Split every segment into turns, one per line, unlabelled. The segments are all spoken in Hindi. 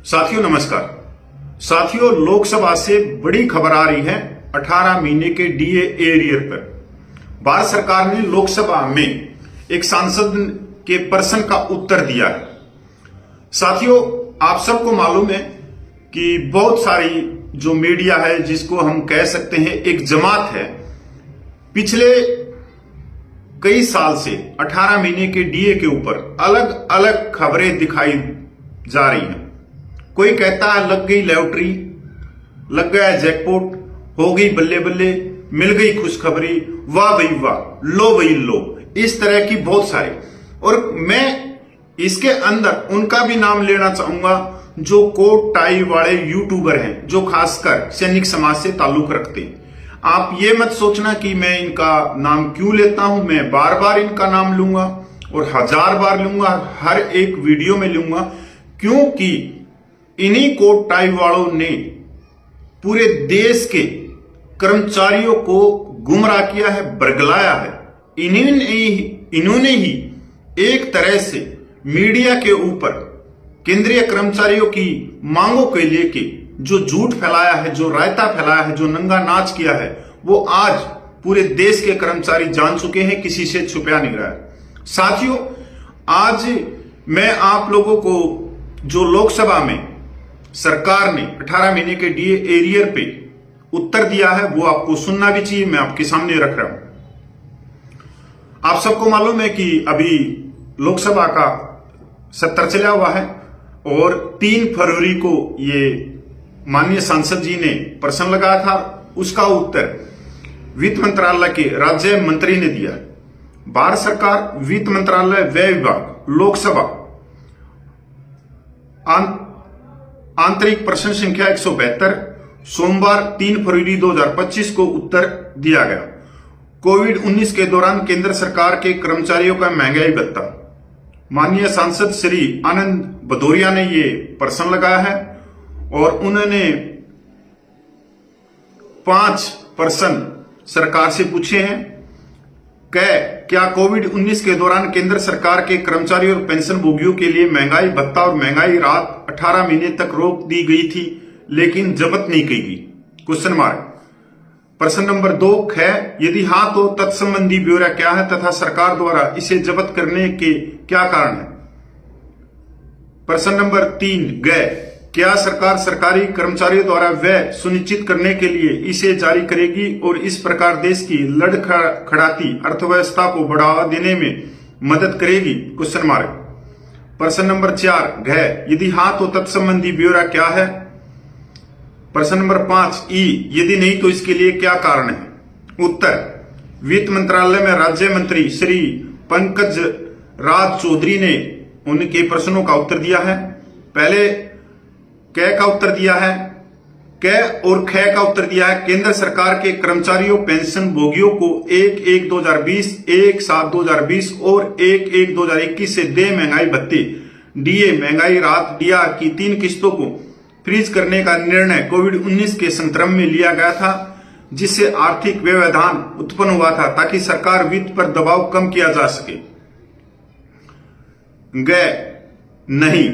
साथियों नमस्कार। साथियों, लोकसभा से बड़ी खबर आ रही है 18 महीने के डीए एरियर पर। भारत सरकार ने लोकसभा में एक सांसद के प्रश्न का उत्तर दिया है। साथियों, आप सबको मालूम है कि बहुत सारी जो मीडिया है, जिसको हम कह सकते हैं एक जमात है, पिछले कई साल से 18 महीने के डीए के ऊपर अलग अलग खबरें दिखाई जा रही हैं। कोई कहता है लग गई लॉटरी, लग गया जैकपॉट, हो गई बल्ले बल्ले, मिल गई खुशखबरी, वाह भाई वाह, लो भाई लो, इस तरह की बहुत सारी। और मैं इसके अंदर उनका भी नाम लेना चाहूंगा जो कोट टाई वाले यूट्यूबर हैं, जो खासकर सैनिक समाज से ताल्लुक रखते हैं। आप ये मत सोचना कि मैं इनका नाम क्यों लेता हूं, मैं बार बार इनका नाम लूंगा और 1000 बार लूंगा, हर एक वीडियो में लूंगा, क्योंकि इन्हीं कोट टाई वालों ने पूरे देश के कर्मचारियों को गुमराह किया है, बरगलाया है। इन्होंने ही एक तरह से मीडिया के ऊपर केंद्रीय कर्मचारियों की मांगों के लेके जो झूठ फैलाया है, जो रायता फैलाया है, जो नंगा नाच किया है, वो आज पूरे देश के कर्मचारी जान चुके हैं, किसी से छुपा नहीं रहा है। साथियों, आज मैं आप लोगों को जो लोकसभा में सरकार ने 18 महीने के डीए एरियर पे उत्तर दिया है, वो आपको सुनना भी चाहिए, मैं आपके सामने रख रहा हूं। आप सबको मालूम है कि अभी लोकसभा का सत्र चला हुआ है और 3 फरवरी को ये माननीय सांसद जी ने प्रश्न लगाया था। उसका उत्तर वित्त मंत्रालय के राज्य मंत्री ने दिया। भारत सरकार वित्त मंत्रालय व्यय विभाग लोकसभा आंतरिक प्रश्न संख्या 172 सोमवार 3 फरवरी 2025 को उत्तर दिया गया। कोविड-19 के दौरान केंद्र सरकार के कर्मचारियों का महंगाई भत्ता। माननीय सांसद श्री आनंद भदौरिया ने ये प्रश्न लगाया है और उन्होंने 5 प्रश्न सरकार से पूछे हैं। क्या कोविड-19 के दौरान केंद्र सरकार के कर्मचारियों और पेंशन भोगियों के लिए महंगाई भत्ता और महंगाई राहत 18 महीने तक रोक दी गई थी, लेकिन जब्त नहीं की गई? Question mark. प्रश्न नंबर 2, यदि हाँ तो तत्संबंधी ब्यौरा क्या है तथा सरकार द्वारा इसे जब्त करने के क्या कारण है? प्रश्न नंबर 3, क्या सरकार सरकारी कर्मचारियों द्वारा व्यय सुनिश्चित करने के लिए इसे जारी करेगी और इस प्रकार देश की लड़खड़ाती अर्थव्यवस्था को बढ़ावा देने में मदद करेगी? Question mark. प्रश्न नंबर 4, यदि हाँ तो तत्संबंधी ब्यौरा क्या है? प्रश्न नंबर 5, यदि नहीं तो इसके लिए क्या कारण है? उत्तर, वित्त मंत्रालय में राज्य मंत्री श्री पंकज राज चौधरी ने उनके प्रश्नों का उत्तर दिया है। पहले का उत्तर दिया है, और का उत्तर दिया है। केंद्र सरकार के कर्मचारियों पेंशन भोगियों को 1/1/2020, 1/7/2020 और 1/1/2021 से देय महंगाई भत्ते डीए महंगाई राहत डीआर की 3 किस्तों को फ्रीज करने का निर्णय कोविड-19 के संदर्भ में लिया गया था, जिससे आर्थिक व्यवधान उत्पन्न हुआ था ताकि सरकार वित्त पर दबाव कम किया जा सके। नहीं,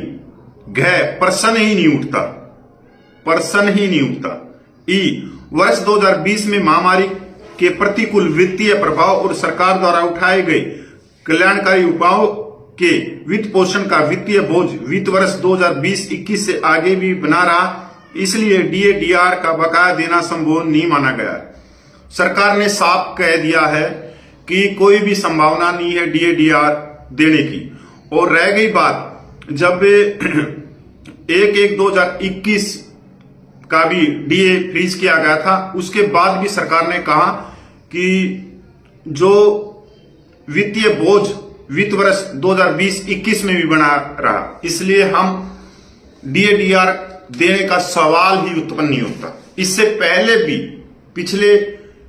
प्रश्न ही नहीं उठता, प्रश्न ही नहीं उठता। वर्ष 2020 में महामारी के प्रतिकूल वित्तीय प्रभाव और सरकार द्वारा उठाए गए कल्याणकारी उपायों के वित्त पोषण का वित्तीय बोझ वित्त वर्ष 2020-21 से आगे भी बना रहा, इसलिए डीए डीआर का बकाया देना संभव नहीं माना गया। सरकार ने साफ कह दिया है कि कोई भी संभावना नहीं है डीए डीआर देने की। और रह गई बात, जब 1/1/2021 का भी डीए फ्रीज किया गया था, उसके बाद भी सरकार ने कहा कि जो वित्तीय बोझ वित्त वर्ष 2020-21 में भी बना रहा, इसलिए हम डीए डीआर देने का सवाल ही उत्पन्न नहीं होता। इससे पहले भी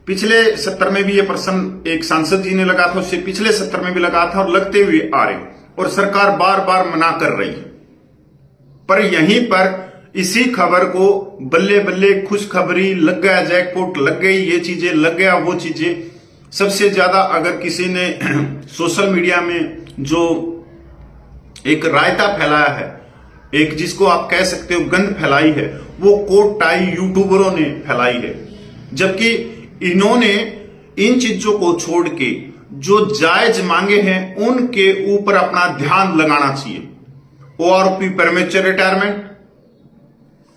पिछले सत्र में भी यह प्रश्न एक सांसद जी ने लगा था, उससे पिछले सत्र में भी लगा था और लगते हुए आ रहे, और सरकार बार बार मना कर रही है। पर यहीं पर इसी खबर को बल्ले बल्ले, खुशखबरी, लग गया जैकपॉट, लग गई ये चीजें, लग गया वो चीजें, सबसे ज्यादा अगर किसी ने सोशल मीडिया में जो एक रायता फैलाया है एक जिसको आप कह सकते हो गंद फैलाई है, वो कोट टाई यूट्यूबरों ने फैलाई है। जबकि इन्होंने इन चीजों को छोड़ के जो जायज मांगे हैं उनके ऊपर अपना ध्यान लगाना चाहिए। OROP premature retirement,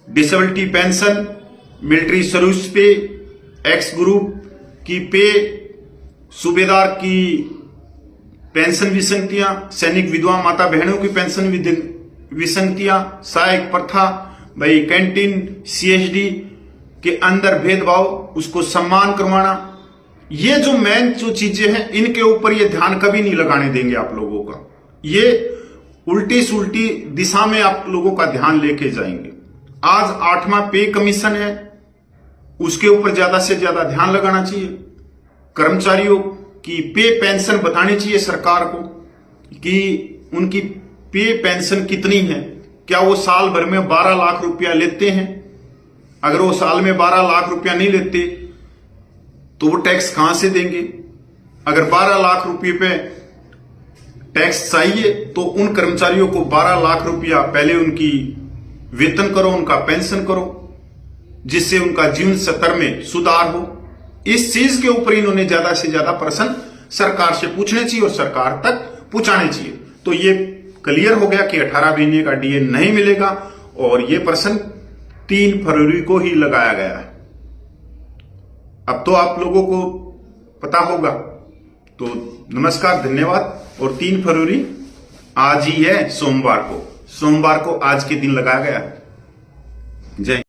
disability pension, military service पे, एक्स ग्रुप की पे, सूबेदार की पेंशन विसंगतियां, सैनिक विधवा माता बहनों की पेंशन विसंगतियां, सहायक प्रथा, भाई कैंटीन सीएचडी के अंदर भेदभाव, उसको सम्मान करवाना, ये जो मेन जो चीजें हैं इनके ऊपर ये ध्यान कभी नहीं लगाने देंगे आप लोगों का। ये उल्टी सुल्टी दिशा में आप लोगों का ध्यान लेके जाएंगे। आज 8वां पे कमीशन है, उसके ऊपर ज्यादा से ज्यादा ध्यान लगाना चाहिए। कर्मचारियों की पे पेंशन बतानी चाहिए सरकार को कि उनकी पे पेंशन कितनी है। क्या वो साल भर में 12 लाख रुपया लेते हैं? अगर वो साल में 12 लाख रुपया नहीं लेते तो वो टैक्स कहां से देंगे? अगर 12 लाख रुपये पे टैक्स चाहिए तो उन कर्मचारियों को 12 लाख रुपया पहले उनकी वेतन करो, उनका पेंशन करो, जिससे उनका जीवन स्तर में सुधार हो। इस चीज के ऊपर इन्होंने ज्यादा से ज्यादा प्रश्न सरकार से पूछने चाहिए और सरकार तक पहुंचाने चाहिए। तो ये क्लियर हो गया कि 18 महीने का डीए नहीं मिलेगा और ये प्रश्न 3 फरवरी को ही लगाया गया है। अब तो आप लोगों को पता होगा। तो नमस्कार, धन्यवाद। और 3 फरवरी आज ही है, सोमवार को आज के दिन लगाया गया है। जय